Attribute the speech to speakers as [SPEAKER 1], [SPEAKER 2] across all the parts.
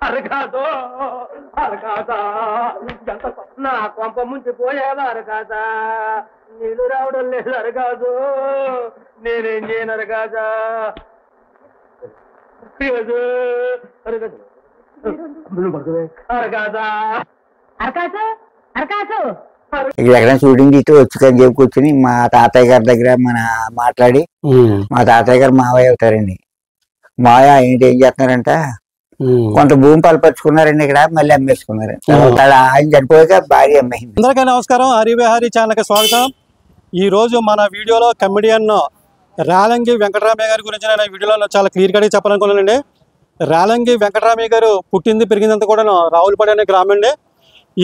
[SPEAKER 1] అరకాతో అరకాత నా కొంప ముంచి పోయేవా అరకాత నీళ్ళు రావడం లేదు అరకాదు నేనేం చేయను అరకాత
[SPEAKER 2] ఇక్కడ ఎక్కడ షూటింగ్ తీస్తే వచ్చుకని చెప్పి కూర్చుని మా తాతయ్య గారి దగ్గర మన మాట్లాడి మా తాతయ్య గారు మావయ్య అవుతారండి. మావయ్య ఏంటి ఏం చేస్తున్నారంట కొంత భూమి పలపరుచుకున్నారండి, ఇక్కడ మళ్ళీ అమ్మేసుకున్నారు. ఆయన చనిపోయాక భార్య అమ్మేసింది.
[SPEAKER 3] అందరికీ నమస్కారం, హరివిహారీ ఛానల్కి స్వాగతం. ఈ రోజు మన వీడియోలో కమెడియన్ రేలంగి వెంకటరామయ్య గారి గురించి నేను వీడియోలో చాలా క్లియర్ కట్గా చెప్పాలనుకున్నానండి. రేలంగి వెంకటరామయ్య గారు పుట్టింది పెరిగిందంతా కూడా రావులపాడు అనే గ్రామం అండి.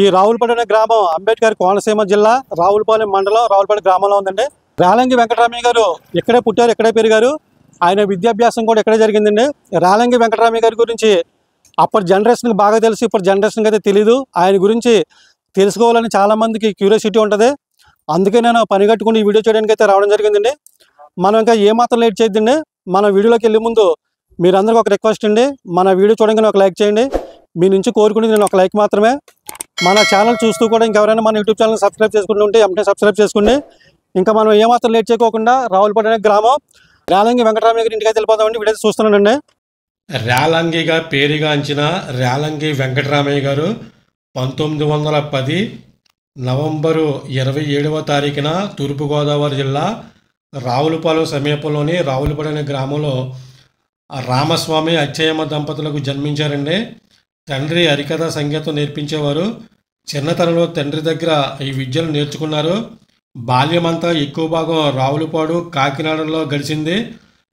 [SPEAKER 3] ఈ రావులపాడు అనే గ్రామం అంబేద్కర్ కోనసీమ జిల్లా రావులపాలెం మండలం రావులపాడు గ్రామంలో ఉందండి. రేలంగి వెంకటరామయ్య గారు ఇక్కడే పుట్టారు, ఇక్కడే పెరిగారు. ఆయన విద్యాభ్యాసం కూడా ఇక్కడే జరిగిందండి. రేలంగి వెంకటరామయ్య గారి గురించి అప్పటి జనరేషన్కి బాగా తెలుసు, ఇప్పుడు జనరేషన్కి అయితే తెలీదు. ఆయన గురించి తెలుసుకోవాలని చాలామందికి క్యూరియాసిటీ ఉంటుంది. అందుకే నేను పని కట్టుకుని ఈ వీడియో చేయడానికి అయితే రావడం జరిగిందండి. మనం ఇంకా ఏమాత్రం లేట్ చేయొద్దండి. మన వీడియోలోకి వెళ్ళే ముందు మీరందరికీ ఒక రిక్వెస్ట్ అండి, మన వీడియో చూడగానే ఒక లైక్ చేయండి. మీ నుంచి కోరుకునేది నేను ఒక లైక్ మాత్రమే. మన ఛానల్ చూస్తూ కూడా ఇంకెవరైనా మన యూట్యూబ్ ఛానల్ సబ్స్క్రైబ్ చేసుకుంటుంటే వెంటనే సబ్స్క్రైబ్ చేసుకోండి. ఇంకా మనం ఏమాత్రం లేట్ చేయకోకుండా రావులపాడు అనే గ్రామం రేలంగి వెంకటరామయ్య గారి ఇంటికి అయితే వెళ్ళిపోతామండి. వీడియో చూస్తున్నానండి.
[SPEAKER 4] రేలంగిగా పేరుగాంచిన రేలంగి వెంకటరామయ్య గారు 1910 నవంబరు 27వ తారీఖున తూర్పుగోదావరి జిల్లా రావులపాలెం సమీపంలోని రావులపాడు అనే గ్రామంలో రామస్వామి అచ్చయ్యమ్మ దంపతులకు జన్మించారండి. తండ్రి హరికథ సంగీతం నేర్పించేవారు. చిన్నతనంలో తండ్రి దగ్గర ఈ విద్యలు నేర్చుకున్నారు. బాల్యమంతా ఎక్కువ భాగం రావులపాడు, కాకినాడలో గడిచింది.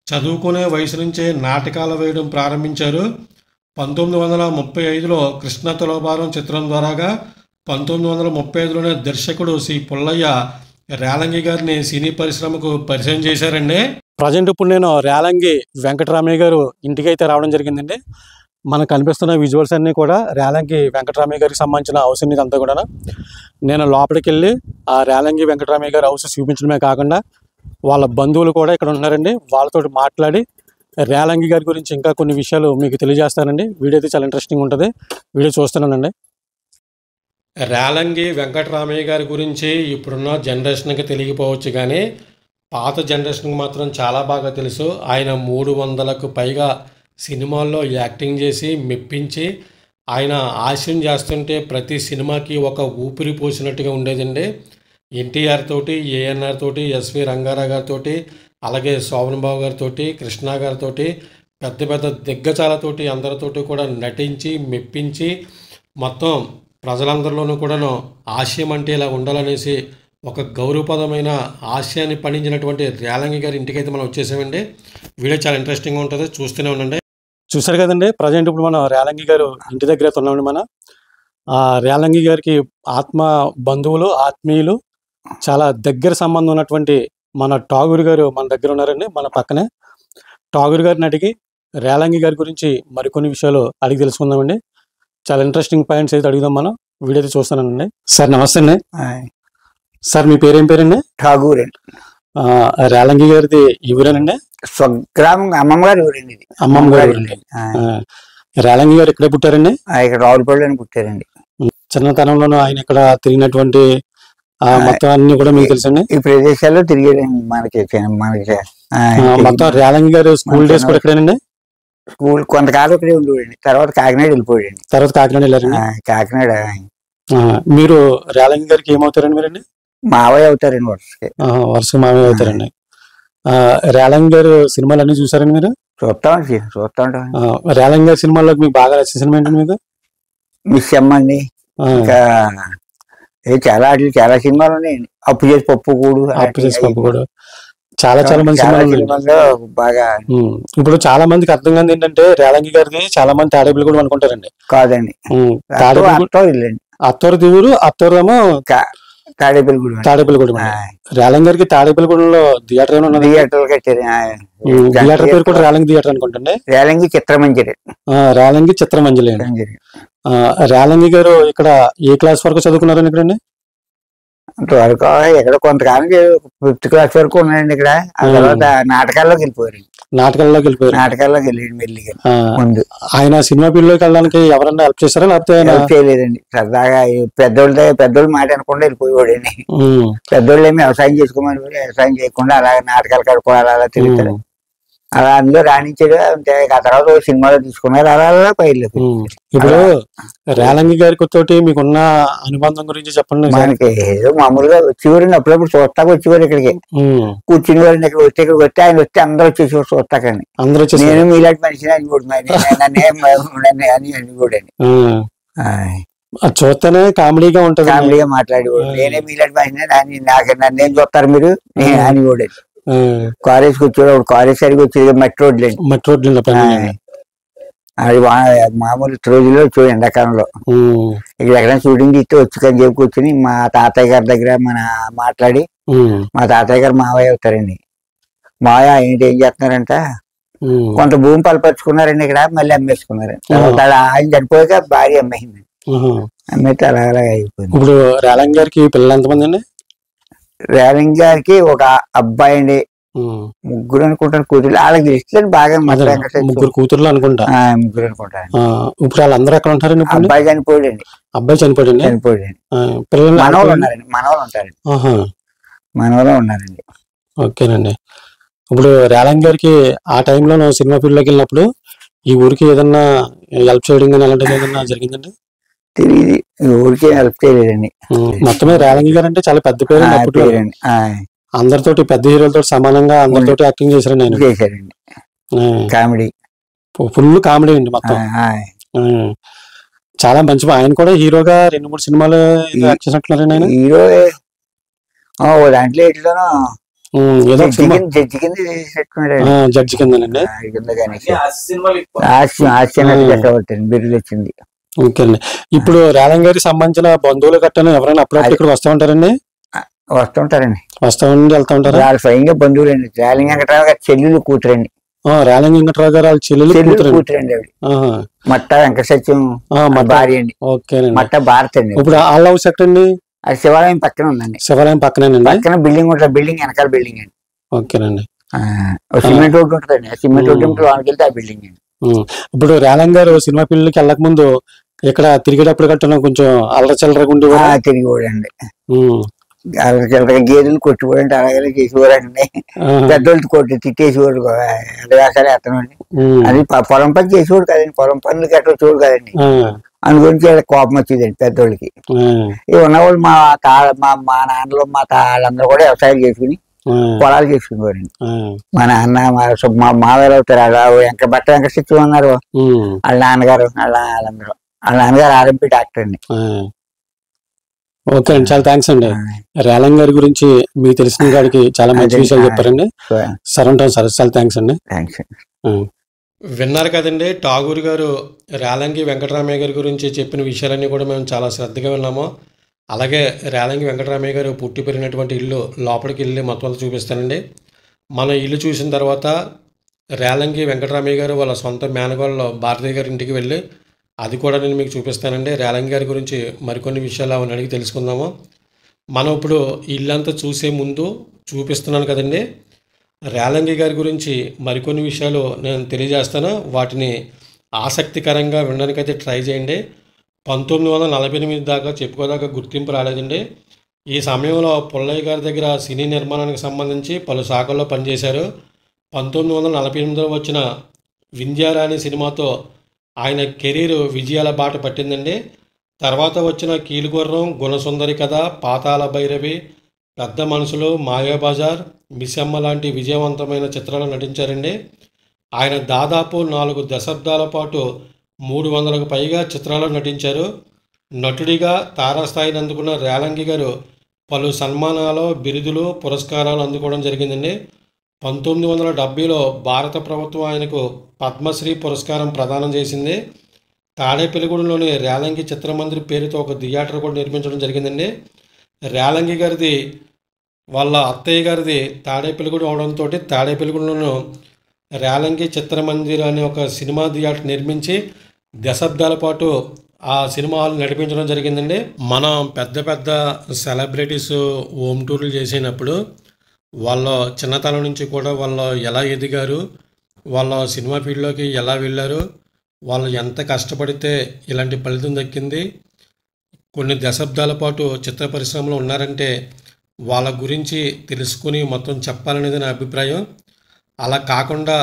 [SPEAKER 4] చదువుకునే వయసు నుంచే నాటకాలు వేయడం ప్రారంభించారు. 1935లో కృష్ణ తులభారం చిత్రం ద్వారాగా 1935లోనే దర్శకుడు సి పుల్లయ్య రేలంగి గారిని సినీ పరిశ్రమకు పరిచయం చేశారండి.
[SPEAKER 3] ప్రజెంట్ ఇప్పుడు నేను రేలంగి వెంకటరామయ్య గారు ఇంటికి అయితే రావడం జరిగిందండి. మనకు కనిపిస్తున్న విజువల్స్ అన్నీ కూడా రేలంగి వెంకటరామయ్య గారికి సంబంధించిన హౌస్ అంతా కూడా నేను లోపలికి వెళ్ళి ఆ రేలంగి వెంకటరామయ్య గారి హౌస్ చూపించడమే కాకుండా వాళ్ళ బంధువులు కూడా ఇక్కడ ఉన్నారండి. వాళ్ళతో మాట్లాడి రేలంగి గారి గురించి ఇంకా కొన్ని విషయాలు మీకు తెలియజేస్తానండి. వీడియో అయితే చాలా ఇంట్రెస్టింగ్ ఉంటుంది, వీడియో చూస్తున్నానండి.
[SPEAKER 4] రేలంగి వెంకటరామయ్య గారి గురించి ఇప్పుడున్న జనరేషన్కి తెలియకపోవచ్చు, కానీ పాత జనరేషన్కి మాత్రం చాలా బాగా తెలుసు. ఆయన 300కు పైగా సినిమాల్లో యాక్టింగ్ చేసి మెప్పించి ఆయన హాస్యం చేస్తుంటే ప్రతి సినిమాకి ఒక ఊపిరి పోసినట్టుగా ఉండేదండి. ఎన్టీఆర్ తోటి, ఏఎన్ఆర్ తోటి, ఎస్వి రంగారావు గారితో, అలాగే శోభన్ బాబు గారితో, కృష్ణ గారితో, పెద్ద పెద్ద దిగ్గజాలతోటి అందరితోటి కూడా నటించి మెప్పించి మొత్తం ప్రజలందరిలోనూ కూడాను హాస్యం అంటే ఇలా ఉండాలనేసి ఒక గౌరవపదమైన హాస్యాన్ని పండించినటువంటి రేలంగి గారి ఇంటికైతే మనం వచ్చేసామండి. వీడియో చాలా ఇంట్రెస్టింగ్గా ఉంటుంది, చూస్తూనే ఉండండి.
[SPEAKER 3] చూసారు కదండి, ప్రజెంట్ ఇప్పుడు మనం రేలంగి గారు ఇంటి దగ్గర ఉన్నామండి. మన రేలంగి గారికి ఆత్మ బంధువులు, ఆత్మీయులు, చాలా దగ్గర సంబంధం ఉన్నటువంటి మన ఠాగూర్ గారు మన దగ్గర ఉన్నారండి. మన పక్కనే ఠాగూర్ గారిని అడిగి రేలంగి గారి గురించి మరికొన్ని విషయాలు అడిగి తెలుసుకుందామండి. చాలా ఇంట్రెస్టింగ్ పాయింట్స్ అయితే అడుగుదాం మనం. వీడియో అయితే చూస్తానండి. సార్ నమస్తే అండి. సార్ మీ పేరేం పేరండి?
[SPEAKER 2] ఠాగూర్ అండి.
[SPEAKER 3] రేలంగి గారిది ఈ ఊరేనండి?
[SPEAKER 2] స్వగ్రామం అమ్మమ్మ గారి ఊరండి.
[SPEAKER 3] అమ్మమ్మ గారు. రేలంగి గారు ఇక్కడే పుట్టారండి?
[SPEAKER 2] ఇక్కడ రావులపాడులోనే పుట్టారండి.
[SPEAKER 3] చిన్నతనంలోనూ ఆయన ఇక్కడ తిరిగినటువంటి మొత్తం అన్ని కూడా మీకు తెలుసండి?
[SPEAKER 2] ఈ ప్రదేశాల్లో తిరిగేదండి. మనకి
[SPEAKER 3] మొత్తం రేలంగి గారు స్కూల్ డేస్ కూడా ఇక్కడేనండి?
[SPEAKER 2] స్కూల్ కొంతకాలం ఇక్కడే ఉండేవాడండి, తర్వాత కాకినాడ వెళ్ళిపోయాడండి.
[SPEAKER 3] తర్వాత కాకినాడ వెళ్ళారండి?
[SPEAKER 2] కాకినాడ.
[SPEAKER 3] మీరు రేలంగి గారికి ఏమవుతారండి మీరండి?
[SPEAKER 2] మావయ్య అవుతారండి.
[SPEAKER 3] వరుస మావయ్య అవుతారండి. రేలంగి గారు సినిమాలు అన్ని చూసారండి మీరు?
[SPEAKER 2] చూస్తా ఉంటాం.
[SPEAKER 3] రేలంగి గారి సినిమాల్లో మీకు బాగా నచ్చిన సినిమా ఏంటండి మీకు?
[SPEAKER 2] మిస్ అమ్మ అండి. ఇంకా చాలా సినిమాలు ఉన్నాయండి. అప్పు చేసి పప్పు కూడా చాలా మంది సినిమాలు బాగా.
[SPEAKER 3] ఇప్పుడు చాలా మందికి అర్థం కాదు ఏంటంటే రేలంగి గారిది చాలా మంది తాడేపల్లి కూడా అనుకుంటారండి.
[SPEAKER 2] కాదండి,
[SPEAKER 3] అత్తూరు దిగురు, అత్తూరేమో తాడేపల్లిగూడెం. రేలంగి గారికి తాడేపల్లిగూడెంలో థియేటర్ ఏమైనా ఉన్నది? థియేటర్ పేరు కూడా రేలంగి థియేటర్ అనుకుంటండి.
[SPEAKER 2] రేలంగి చిత్రమంజరి.
[SPEAKER 3] రేలంగి చిత్రమంజలి అండి. రేలంగి గారు ఇక్కడ ఏ క్లాస్ వరకు చదువుకున్నారండి ఇక్కడండి?
[SPEAKER 2] అంతవరకు ఇక్కడ కొంతకాలం 5th క్లాస్ వరకు ఉన్నారండి ఇక్కడ. ఆ తర్వాత నాటకాల్లోకి వెళ్ళిపోయారు.
[SPEAKER 3] నాటకాల్లోకి
[SPEAKER 2] వెళ్ళాడు మెల్లిగా. ముందు
[SPEAKER 3] ఆయన సినిమా ఫీల్డ్లోకి వెళ్ళడానికి ఎవరన్నా హెల్ప్ చేశారా లేకపోతే
[SPEAKER 2] హెల్ప్ చేయలేదండి. సరదాగా పెద్దోళ్ళ మాట అనుకుంటే వెళ్ళిపోయేవాడండి. పెద్దోళ్ళు ఏమి వ్యవసాయం చేసుకోమని వ్యవసాయం చేయకుండా అలా నాటకాలు కడుక్కోవాలి, అలా తిరుగుతారు. అలా అందులో రాణించాడు. అంతే. ఆ తర్వాత సినిమాలో తీసుకున్నారు. అలా పైర్లు.
[SPEAKER 3] ఇప్పుడు రేలంగి గారి తోటి మీకున్న అనుబంధం గురించి చెప్పండి.
[SPEAKER 2] మనకి ఏదో మామూలుగా వచ్చేవారండి. అప్పుడప్పుడు చూస్తాక వచ్చేవారు. ఇక్కడికి కూర్చుని వారండి. ఇక్కడికి వస్తే ఆయన వస్తే అందరూ వచ్చేసేవారు చూస్తాకండి.
[SPEAKER 3] అందరూ
[SPEAKER 2] నేను మీలాంటి మనిషిని అని కూడా అని కూడా
[SPEAKER 3] చూస్తేనే కామెడీగా ఉంటుంది.
[SPEAKER 2] కామెడీగా మాట్లాడేవాడు. నేనే మీలాంటి మనిషిని నన్నేం చూస్తారు మీరు అని కూడా. కాలేజ్కి వచ్చేవాడు. కాలేజ్ సరిగ్గా వచ్చేది మట్టి రోడ్లు. అది మామూలు రోజుల్లో ఎండాకాలంలో ఇక్కడ ఎక్కడైనా షూటింగ్ ఇస్తే వచ్చుకని చెప్పి కూర్చుని మా తాతయ్య గారి దగ్గర మాట్లాడి, మా తాతయ్య గారు మావయ్య అవుతారండి. మావయ్య ఏం చేస్తున్నారంట, కొంత భూమి పలపరుచుకున్నారండి ఇక్కడ. మళ్ళీ అమ్మేసుకున్నారు. ఆయన చనిపోయాక భార్య అమ్మేసింది. అమ్మేస్తే అలాగే అయిపోయింది.
[SPEAKER 3] ఇప్పుడు రేలంగి గారికి పిల్లలు ఎంతమంది అండి?
[SPEAKER 2] రేలంగి గారికి ఒక అబ్బాయి అండి, 3 అనుకుంటాను కూతురు. వాళ్ళకి ఇష్టం బాగా.
[SPEAKER 3] 3 కూతుర్లు అనుకుంటా.
[SPEAKER 2] 3 అనుకుంటాను.
[SPEAKER 3] ఇప్పుడు వాళ్ళందరూ ఎక్కడ ఉంటారండి?
[SPEAKER 2] అబ్బాయి చనిపోయాడండి.
[SPEAKER 3] పిల్లలు
[SPEAKER 2] మనవలు ఉంటారండి. మనవలు ఉన్నారండి.
[SPEAKER 3] ఓకేనండి. ఇప్పుడు రేలంగి గారికి ఆ టైంలో సినిమా ఫీల్డ్ లోకి వెళ్ళినప్పుడు ఈ ఊరికి ఏదన్నా హెల్ప్ చేయడం కానీ అలాంటిది ఏదన్నా జరిగిందండి?
[SPEAKER 2] తెలియదు. ఊరికే హెల్ప్ చేయలేదండి.
[SPEAKER 3] మొత్తమే రేలంగి గారు అంటే చాలా పెద్ద పేరు. అందరితోటి పెద్ద హీరోలతో సమానంగా అందరితోటి యాక్టింగ్ చేశారండి. ఆయన
[SPEAKER 2] చేశారండి. కామెడీ,
[SPEAKER 3] ఫుల్ కామెడీ అండి మొత్తం. చాలా మంచి. ఆయన కూడా హీరోగా 2-3 సినిమాలు యాక్ట్ చేసినట్లున్నారండి. ఆయన
[SPEAKER 2] హీరో దాంట్లో ఎట్లోనో
[SPEAKER 3] ఏదో
[SPEAKER 2] జడ్జి కింద
[SPEAKER 3] జడ్జి కిందనండి.
[SPEAKER 2] బిరుదు వచ్చింది.
[SPEAKER 3] ఓకే అండి. ఇప్పుడు రేలంగి గారికి సంబంధించిన బంధువులు గట్టను ఎవరైనా అప్పుడప్పుడు ఇక్కడ వస్తూ ఉంటారండి?
[SPEAKER 2] వస్తుంటారండి.
[SPEAKER 3] వస్తూ ఉండి వెళ్తా ఉంటారు.
[SPEAKER 2] వాళ్ళ స్వయంగా బంధువులు అండి. రేలంగి వెంకటరావు గారి చెల్లెలు కూతురండి.
[SPEAKER 3] రేలంగి వెంకటరావు గారు వాళ్ళ చెల్లెలు
[SPEAKER 2] కూతురండి. ఆవిడ మట్ట వెంకట సత్యం భార్య అండి.
[SPEAKER 3] ఓకేనండి.
[SPEAKER 2] మట్ట భారత్ అండి.
[SPEAKER 3] ఇప్పుడు వాళ్ళ హౌస్ ఎక్కడండి?
[SPEAKER 2] అది శివాలయం పక్కన ఉందండి.
[SPEAKER 3] శివాలయం పక్కనేనండి.
[SPEAKER 2] పక్కన బిల్డింగ్ ఉంటుంది. బిల్డింగ్ వెనకాల బిల్డింగ్ అండి.
[SPEAKER 3] ఓకేనండి.
[SPEAKER 2] సిమెంట్ రోడ్డు ఉంటుందండి. ఆ సిమెంట్ రోడ్డు లోనికి వెళ్తే ఆ బిల్డింగ్ అండి.
[SPEAKER 3] ఇప్పుడు రేలంగి గారు సినిమా ఫీల్డ్కి వెళ్ళక ముందు ఇక్కడ తిరిగేటప్పుడు కట్టిన కొంచెం అల్లచల్లరగా ఉండేవారు.
[SPEAKER 2] తిరిగిపోడండి. గేదెలు కొట్టుకోవడం అలాగే చేసేవారండి. పెద్దోళ్ళు కొట్టి తిట్టేసేవాడు. వేసాలు ఎత్తనండి. అది పొలం పని చేసేవాడు కదండి. పొలం పనులు గట్రా చూడు కదండి. అందుగురించి కోపం వచ్చేదండి పెద్దోళ్ళకి. ఉన్నవాళ్ళు మా నాన్నలు మా వాళ్ళందరూ కూడా వ్యవసాయాలు చేసుకుని పొలాలు చేసుకునేవారండి. మా నాన్న మా మావేలు అవుతారు. అలా బట్ట వెంకట సత్యం ఉన్నారు. వాళ్ళ నాన్నగారు వాళ్ళందరూ. వాళ్ళ నాన్నగారు ఆర్ఎంపీ డాక్టర్ అండి.
[SPEAKER 3] ఓకే అండి. చాలా థ్యాంక్స్ అండి. రేలంగి గారి గురించి మీకు తెలిసిన గారికి చాలా మంచి విషయాలు చెప్పారండి. సరే ఉంటాం సార్. చాలా థ్యాంక్స్ అండి. విన్నారు కదండి, ఠాగూర్ గారు రేలంగి వెంకటరామయ్య గారి గురించి చెప్పిన విషయాలన్నీ కూడా మేము చాలా శ్రద్ధగా విన్నాము. అలాగే రేలంగి వెంకటరామయ్య గారు పుట్టి పెరిగినటువంటి ఇల్లు లోపలికి వెళ్ళి మొత్తం చూపిస్తానండి. మన ఇల్లు చూసిన తర్వాత రేలంగి వెంకటరామయ్య గారు వాళ్ళ సొంత మేనగోళ్ళ భారతీయ గారి ఇంటికి వెళ్ళి అది కూడా నేను మీకు చూపిస్తానండి. రేలంగి గారి గురించి మరికొన్ని విషయాలు అవన్నీ అడిగి తెలుసుకుందాము. మనం ఇప్పుడు ఇల్లంతా చూసే ముందు చూపిస్తున్నాను కదండి, రేలంగి గారి గురించి మరికొన్ని విషయాలు నేను తెలియజేస్తాను. వాటిని ఆసక్తికరంగా వినడానికైతే ట్రై చేయండి. 1948 దాకా చెప్పుకోదాకా గుర్తింపు రాలేదండి. ఈ సమయంలో పుల్లయ్య గారి దగ్గర సినీ నిర్మాణానికి సంబంధించి పలు శాఖల్లో పనిచేశారు. 1948లో వచ్చిన వింధ్యారాణి సినిమాతో ఆయన కెరీర్ విజయాల బాట పట్టిందండి. తర్వాత వచ్చిన కీలుగుర్రం, గుణసుందరి కథ, పాతాళ భైరవి, పెద్ద మనుషులు, మాయాబజార్, మిస్సమ్మ లాంటి విజయవంతమైన చిత్రాలు నటించారండి. ఆయన దాదాపు 4 దశాబ్దాల పాటు 300కు పైగా చిత్రాల్లో నటించారు. నటుడిగా తారాస్థాయిని అందుకున్న రేలంగి గారు పలు సన్మానాలు, బిరుదులు, పురస్కారాలు అందుకోవడం జరిగిందండి. 1970లో భారత ప్రభుత్వం ఆయనకు పద్మశ్రీ పురస్కారం ప్రదానం చేసింది. తాడేపల్లిగూడెంలోని రేలంగి చిత్రమందిర్ పేరుతో ఒక థియేటర్ కూడా నిర్మించడం జరిగిందండి. రేలంగి గారిది వాళ్ళ అత్తయ్య గారిది తాడేపల్లిగూడెం అవడంతో తాడేపల్లిగూడెంలో రేలంగి చిత్రమందిర్ అనే ఒక సినిమా థియేటర్ నిర్మించి దశాబ్దాల పాటు
[SPEAKER 4] ఆ సినిమా హాల్ నడిపించడం జరిగిందండి. మనం పెద్ద పెద్ద సెలబ్రిటీస్ హోమ్ టూర్లు చేసినప్పుడు వాళ్ళ చిన్నతనం నుంచి కూడా వాళ్ళు ఎలా ఎదిగారు, వాళ్ళ సినిమా ఫీల్డ్లోకి ఎలా వెళ్ళారు, వాళ్ళు ఎంత కష్టపడితే ఇలాంటి ఫలితం దక్కింది, కొన్ని దశాబ్దాల పాటు చిత్ర పరిశ్రమలో ఉన్నారంటే వాళ్ళ గురించి తెలుసుకుని మొత్తం చెప్పాలనేది నా అభిప్రాయం. అలా కాకుండా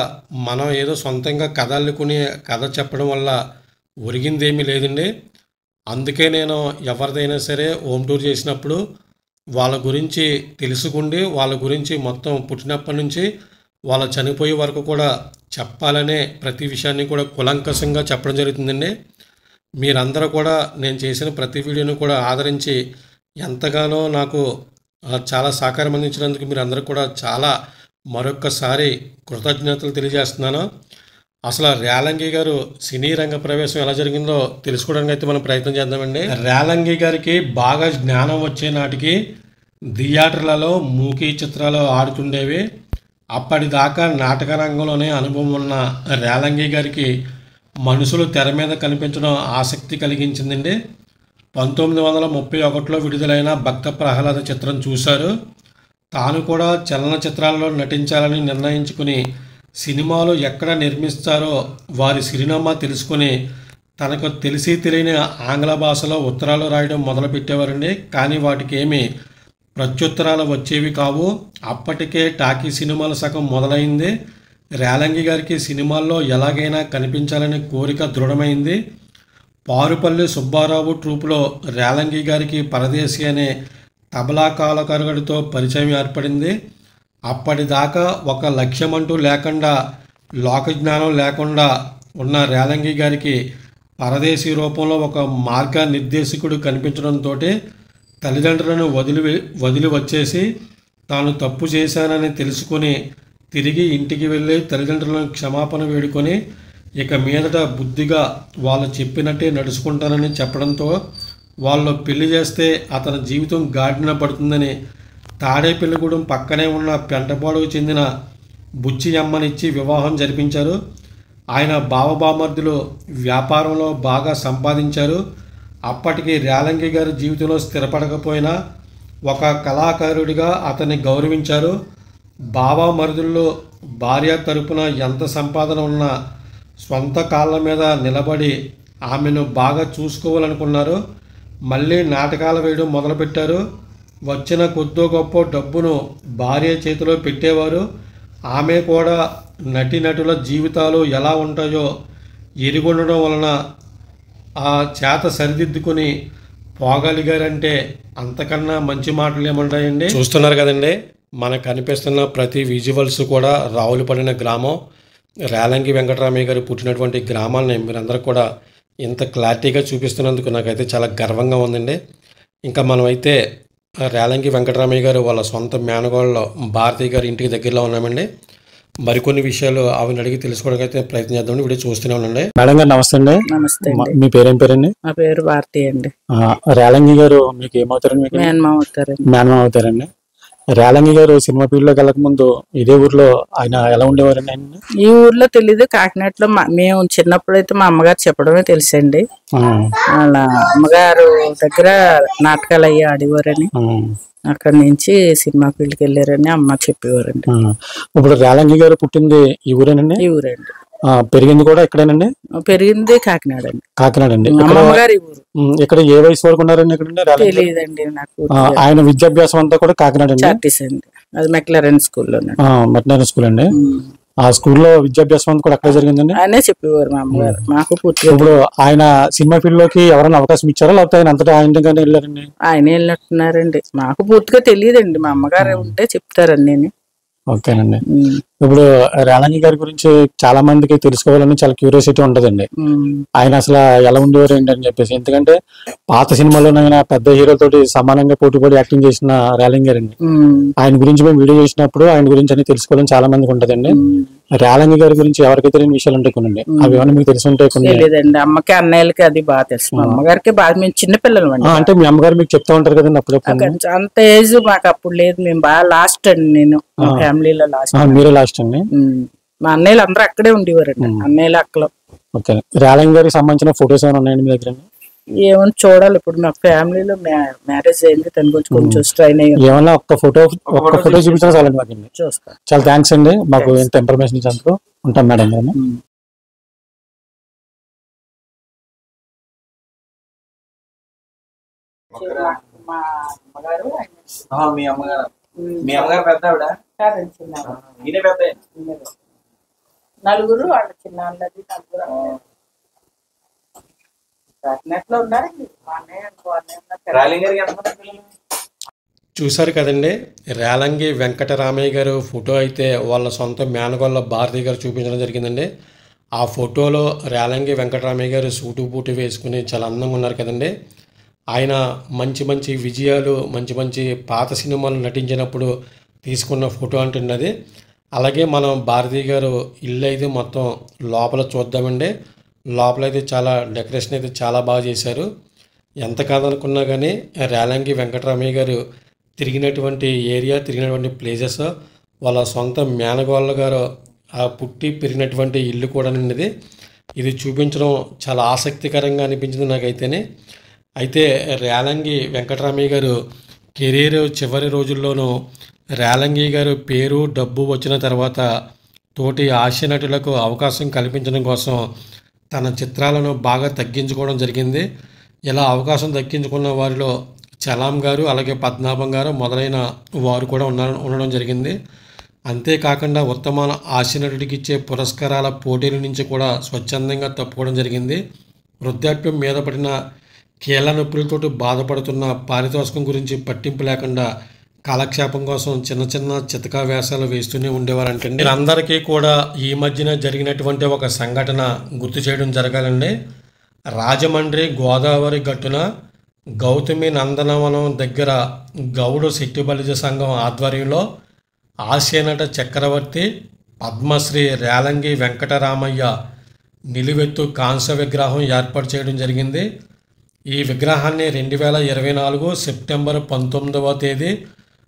[SPEAKER 4] మనం ఏదో సొంతంగా కథ అల్లుకుని కథ చెప్పడం వల్ల ఒరిగిందేమీ లేదండి. అందుకే నేను ఎవరిదైనా సరే హోమ్ టూర్ చేసినప్పుడు వాళ్ళ గురించి తెలుసుకుండి వాళ్ళ గురించి మొత్తం పుట్టినప్పటి నుంచి వాళ్ళ చనిపోయే వరకు కూడా చెప్పాలనే ప్రతి విషయాన్ని కూడా కులంకషంగా చెప్పడం జరుగుతుందండి. మీరందరూ కూడా నేను చేసిన ప్రతి వీడియోను కూడా ఆదరించి ఎంతగానో నాకు చాలా సహకారం అందించినందుకు మీరందరూ కూడా చాలా మరొక్కసారి కృతజ్ఞతలు తెలియజేస్తున్నాను. అసలు రేలంగి గారు సినీ రంగ ప్రవేశం ఎలా జరిగిందో తెలుసుకోవడానికి అయితే మనం ప్రయత్నం చేద్దామండి. రేలంగి గారికి బాగా జ్ఞానం వచ్చే నాటికి థియేటర్లలో మూకీ చిత్రాలు ఆడుతుండేవి. అప్పటిదాకా నాటక రంగంలోనే అనుభవం ఉన్న రేలంగి గారికి మనుషులు తెర మీద కనిపించడం ఆసక్తి కలిగించిందండి. 1931లో విడుదలైన భక్త ప్రహ్లాద చిత్రం చూశారు. తాను కూడా చలనచిత్రాలలో నటించాలని నిర్ణయించుకుని సినిమాలు ఎక్కడ నిర్మిస్తారో వారి చిరునామా తెలుసుకుని తనకు తెలిసి తెలియని ఆంగ్ల భాషలో ఉత్తరాలు రాయడం మొదలుపెట్టేవారండి. కానీ వాటికి ఏమీ ప్రత్యుత్తరాలు వచ్చేవి కావు. అప్పటికే టాకీ సినిమాల సగం మొదలైంది. రేలంగి గారికి సినిమాల్లో ఎలాగైనా కనిపించాలనే కోరిక దృఢమైంది. పారుపల్లి సుబ్బారావు ట్రూపులో రేలంగి గారికి పరదేశి అనే తబలా కళాకారుడితో పరిచయం ఏర్పడింది. అప్పటిదాకా ఒక లక్ష్యమంటూ లేకుండా లోకజ్ఞానం లేకుండా ఉన్న రేలంగి గారికి పరదేశీ రూపంలో ఒక మార్గనిర్దేశకుడు కనిపించడంతో తల్లిదండ్రులను వదిలి వచ్చేసి తాను తప్పు చేశానని తెలుసుకుని తిరిగి ఇంటికి వెళ్ళి తల్లిదండ్రులను క్షమాపణ వేడుకొని ఇక మీదట బుద్ధిగా వాళ్ళు చెప్పినట్టే నడుచుకుంటానని చెప్పడంతో వాళ్ళు పెళ్లి చేస్తే అతని జీవితం గాడిన పడుతుందని తాడేపల్లిగూడెం పక్కనే ఉన్న పెంటపాడుకు చెందిన బుచ్చి అమ్మనిచ్చి వివాహం జరిపించారు. ఆయన బావబామర్దులు వ్యాపారంలో బాగా సంపాదించారు. అప్పటికి రేలంగి గారి జీవితంలో స్థిరపడకపోయినా ఒక కళాకారుడిగా అతన్ని గౌరవించారు. బావమరుదుల్లో భార్య తరపున ఎంత సంపాదన ఉన్నా స్వంత కాళ్ళ మీద నిలబడి ఆమెను బాగా చూసుకోవాలనుకున్నారు. మళ్ళీ నాటకాలు వేయడం మొదలుపెట్టారు. వచ్చిన కొద్దో గొప్ప డబ్బును భార్య చేతిలో పెట్టేవారు. ఆమె కూడా నటీనటుల జీవితాలు ఎలా ఉంటాయో ఎరుగుండడం వలన ఆ చేత సరిదిద్దుకుని పోగలిగారంటే అంతకన్నా మంచి మాటలు ఏముంటాయండి. చూస్తున్నారు కదండి, మనకు కనిపిస్తున్న ప్రతి విజువల్స్ కూడా రావులపడిన గ్రామం. రేలంగి వెంకటరామయ్య గారు పుట్టినటువంటి గ్రామాలని మీరందరూ కూడా ఇంత క్లారిటీగా చూపిస్తున్నందుకు నాకైతే చాలా గర్వంగా ఉందండి. ఇంకా మనమైతే రేలంగి వెంకటరామయ్య గారు వాళ్ళ సొంత మేనగోళ్ళలో భారతి గారి ఇంటికి దగ్గరలో ఉన్నామండి. మరికొన్ని విషయాలు ఆవిని అడిగి తెలుసుకోవడానికి అయితే ప్రయత్నం చేద్దామని వీడియో చూస్తూనే ఉండండి.
[SPEAKER 3] మేడం గారు నమస్తే అండి.
[SPEAKER 5] నమస్తే.
[SPEAKER 3] మీ పేరేం పేరండి?
[SPEAKER 5] నా పేరు భారతి అండి.
[SPEAKER 3] రేలంగి గారు మీకు ఏమవుతారండి? మేనమామ అవుతారండి. రేలంగి గారు సినిమా ఫీల్డ్లోకి వెళ్ళక ముందు ఇదే ఊర్లో ఆయన ఎలా ఉండేవారండి? ఆయన
[SPEAKER 5] ఈ ఊర్లో తెలీదు. కాకినాడలో మేము చిన్నప్పుడైతే మా అమ్మగారు చెప్పడమే తెలుసండి. వాళ్ళ అమ్మగారు దగ్గర నాటకాలు అయ్యి ఆడేవారని అక్కడి నుంచి సినిమా ఫీల్డ్కి వెళ్ళారని అమ్మ చెప్పేవారండి.
[SPEAKER 3] ఇప్పుడు రేలంగి గారు పుట్టింది ఈ ఊరేనండి?
[SPEAKER 5] ఈ ఊరండి.
[SPEAKER 3] పెరిగింది కూడా ఇక్కడేనండి?
[SPEAKER 5] పెరిగింది కాకినాడ అండి.
[SPEAKER 3] కాకినాడ అండి.
[SPEAKER 5] అమ్మగారు ఈ ఊరు.
[SPEAKER 3] ఇక్కడ ఏ వయసు వరకు ఉన్నారండి? ఇక్కడ
[SPEAKER 5] తెలియదండి నాకు.
[SPEAKER 3] ఆయన విద్యాభ్యాసం అంతా కూడా కాకినాడ అండి?
[SPEAKER 5] చార్టీస్ అండి. అది మెక్లరెన్ స్కూల్లో.
[SPEAKER 3] మెక్లరెన్ స్కూల్ అండి. ఆ స్కూల్లో విద్యాభ్యాసం అంతా కూడా అక్కడే జరిగిందండి?
[SPEAKER 5] ఆయనే చెప్పేవారు మా అమ్మగారు మాకు పూర్తిగా.
[SPEAKER 3] ఇప్పుడు ఆయన సినిమా ఫీల్డ్ లోకి ఎవరైనా అవకాశం ఇచ్చారా లేకపోతే ఆయన అంతటా ఆయనగానే వెళ్ళారండి?
[SPEAKER 5] ఆయనే వెళ్ళినట్టున్నారండి. మాకు పూర్తిగా తెలియదండి. మా అమ్మగారు ఉంటే చెప్తారండి.
[SPEAKER 3] ఓకేనండి. ఇప్పుడు రేలంగి గారి గురించి చాలా మందికి తెలుసుకోవాలని చాలా క్యూరియాసిటీ ఉంటదండి. ఆయన అసలు ఎలా ఉండేవారు ఏంటి అని చెప్పేసి. ఎందుకంటే పాత సినిమాలోనైనా పెద్ద హీరోలతోటి సమానంగా పోటీపడి యాక్టింగ్ చేసిన రేలంగి గారు అండి. ఆయన గురించి మేము వీడియో చేసినప్పుడు ఆయన గురించి అని తెలుసుకోవాలని చాలా మందికి ఉంటదండి. రేలంగి గారి గురించి ఎవరికైతే తెలియని విషయాలు ఉంటాయి కొన్ని, అవి ఏమైనా మీకు తెలిసి ఉంటాయి కొన్ని?
[SPEAKER 5] లేదండి, అమ్మకి అన్నయ్యలకి అది బాగా తెలుసు. మా అమ్మగారికి బాగా, మేము చిన్నపిల్లలు అండి.
[SPEAKER 3] అంటే మీ అమ్మగారు మీకు చెప్తా ఉంటారు కదండి అప్పుడప్పుడు?
[SPEAKER 5] అంత ఏజ్ మాకు అప్పుడు లేదు. మేము బాగా లాస్ట్ అండి. నేను ఫ్యామిలీలో లాస్ట్.
[SPEAKER 3] మీరే లాస్ట్ అండి?
[SPEAKER 5] మా అన్నయ్యలు అందరూ అక్కడే ఉండేవారండి. అన్నయ్యలు అక్కలు.
[SPEAKER 3] ఓకే. రేలంగి గారికి సంబంధించిన ఫొటోస్ ఏమైనా ఉన్నాయండి మీ దగ్గర?
[SPEAKER 5] ఏమని చూడాలి. ఇప్పుడు మా ఫ్యామిలీలో మ్యారేజ్ అయింది, దాని గురించి కొంచెం స్ట్రైన్ అయ్యి
[SPEAKER 3] ఏమన్నా ఒక్క ఫోటో చూపించినా చాలండి మాకు.
[SPEAKER 5] చూస్తాను.
[SPEAKER 3] చాలా థ్యాంక్స్ అండి మాకు ఇంత ఇన్ఫర్మేషన్ ఇచ్చినందుకు. ఉంటాం మేడం గారు.
[SPEAKER 5] మా అమ్మగారు
[SPEAKER 1] మీ అమ్మగారు పెద్ద ఆవిడ
[SPEAKER 5] కాదండి, చిన్న
[SPEAKER 1] ఈయన పెద్ద
[SPEAKER 5] నలుగురు, వాళ్ళ చిన్న వాళ్ళది నలుగురు కాకినాడలో ఉన్నారండి. మా అన్నయ్య
[SPEAKER 1] రాలింగ్ గారికి ఎంతమంది పిల్లలు?
[SPEAKER 4] చూశారు కదండి, రేలంగి వెంకటరామయ్య గారు ఫోటో అయితే వాళ్ళ సొంత మేనగోళ్ళ భారతి గారు చూపించడం జరిగిందండి. ఆ ఫోటోలో రేలంగి వెంకటరామయ్య గారు సూటు బూటు వేసుకుని చాలా అందంగా ఉన్నారు కదండి. ఆయన మంచి మంచి విజయాలు, మంచి మంచి పాత సినిమాలు నటించినప్పుడు తీసుకున్న ఫోటో అంటుంది అది. అలాగే మనం భారతి గారు ఇల్లు అయితే మొత్తం లోపల చూద్దామండి. లోపలైతే చాలా డెకరేషన్ అయితే చాలా బాగా చేశారు. ఎంత కాదనుకున్నా కానీ రేలంగి వెంకటరామయ్య గారు తిరిగినటువంటి ఏరియా, తిరిగినటువంటి ప్లేసెస్, వాళ్ళ సొంత మేనగోళ్ళ గారు ఆ పుట్టి పెరిగినటువంటి ఇల్లు కూడా ఉన్నది. ఇది చూపించడం చాలా ఆసక్తికరంగా అనిపించింది నాకైతేనే. అయితే రేలంగి వెంకటరామయ్య గారు కెరీర్ చివరి రోజుల్లోనూ రేలంగి గారు పేరు, డబ్బు వచ్చిన తర్వాత తోటి హాస్య నటులకు అవకాశం కల్పించడం కోసం తన చిత్రాలను బాగా తగ్గించుకోవడం జరిగింది. ఇలా అవకాశం దక్కించుకున్న వారిలో చలాం గారు, అలాగే పద్మనాభం గారు మొదలైన వారు కూడా ఉండడం జరిగింది. అంతేకాకుండా ఉత్తమ హాస్య నటుడికి ఇచ్చే పురస్కారాల పోటీల నుంచి కూడా స్వచ్ఛందంగా తప్పుకోవడం జరిగింది. వృద్ధాప్యం మీద పడిన కీళ్ళ నొప్పులతో బాధపడుతున్న పారితోషికం గురించి పట్టింపు లేకుండా కాలక్షేపం కోసం చిన్న చిన్న చితకా వేషాలు వేస్తూనే ఉండేవారంటండి. అందరికీ కూడా ఈ మధ్యన జరిగినటువంటి ఒక సంఘటన గుర్తు చేయడం జరగాలండి. రాజమండ్రి గోదావరి గట్టున గౌతమి నందనవనం దగ్గర గౌడు శెట్టి బలిజ సంఘం ఆధ్వర్యంలో హాస్యనట చక్రవర్తి పద్మశ్రీ రేలంగి వెంకటరామయ్య నిలువెత్తు కాంస్య విగ్రహం ఏర్పాటు చేయడం జరిగింది. ఈ విగ్రహాన్ని 2024 సెప్టెంబర్ 19వ తేదీ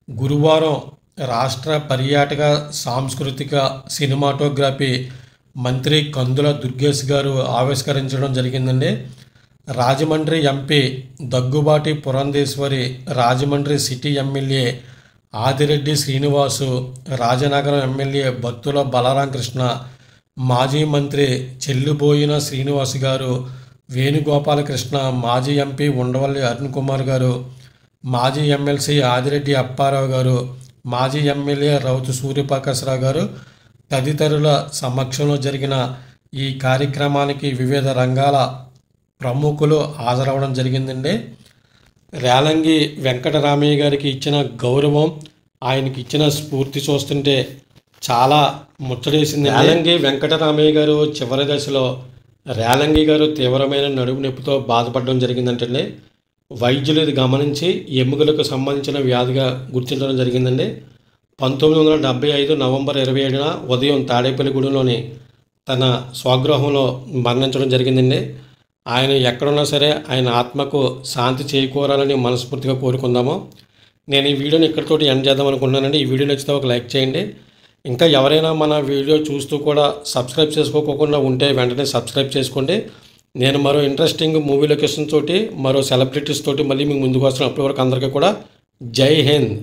[SPEAKER 4] గురువారం రాష్ట్ర పర్యాటక సాంస్కృతిక సినిమాటోగ్రఫీ మంత్రి కందుల దుర్గేష్ గారు ఆవిష్కరించడం జరిగిందండి. Rajahmundry MP Daggubati Purandeswari, Rajahmundry city MLA Adireddy Srinivasu, Rajanagaram MLA Battula Balaramakrishna, మాజీ మంత్రి చెల్లిబోయిన శ్రీనివాస్ గారు, వేణుగోపాలకృష్ణ, మాజీ ఎంపీ ఉండవల్లి అరుణ్ కుమార్ గారు, మాజీ ఎమ్మెల్సీ ఆదిరెడ్డి అప్పారావు గారు, మాజీ ఎమ్మెల్యే రౌతు సూర్యప్రకాశ్రావు గారు తదితరుల సమక్షంలో జరిగిన ఈ కార్యక్రమానికి వివిధ రంగాల ప్రముఖులు హాజరవడం జరిగిందండి. రేలంగి వెంకటరామయ్య గారికి ఇచ్చిన గౌరవం, ఆయనకి ఇచ్చిన స్ఫూర్తి చూస్తుంటే చాలా ముచ్చటేసింది. రేలంగి వెంకటరామయ్య గారు చివరి దశలో రేలంగి గారు తీవ్రమైన నడుము నొప్పితో బాధపడడం జరిగిందంటే వైద్యులు ఇది గమనించి ఎముకలకు సంబంధించిన వ్యాధిగా గుర్తించడం జరిగిందండి. 1975 నవంబర్ 27న ఉదయం తాడేపల్లిగూడెంలోని తన స్వగృహంలో మరణించడం జరిగిందండి. ఆయన ఎక్కడున్నా సరే ఆయన ఆత్మకు శాంతి చేకూరాలని మనస్ఫూర్తిగా కోరుకుందాము. నేను ఈ వీడియోని ఇక్కడితోటి ఎండ్ చేద్దాం అనుకుంటున్నానండి. ఈ వీడియో నచ్చితే ఒక లైక్ చేయండి. ఇంకా ఎవరైనా మన వీడియో చూస్తూ కూడా సబ్స్క్రైబ్ చేసుకోకుండా ఉంటే వెంటనే సబ్స్క్రైబ్ చేసుకోండి. నేను మరో ఇంట్రెస్టింగ్ మూవీ లొకేషన్ తోటి, మరో సెలబ్రిటీస్ తోటి మళ్ళీ మీకు ముందుకు వస్తున్న. అప్పటి వరకు అందరికీ కూడా జై హింద్.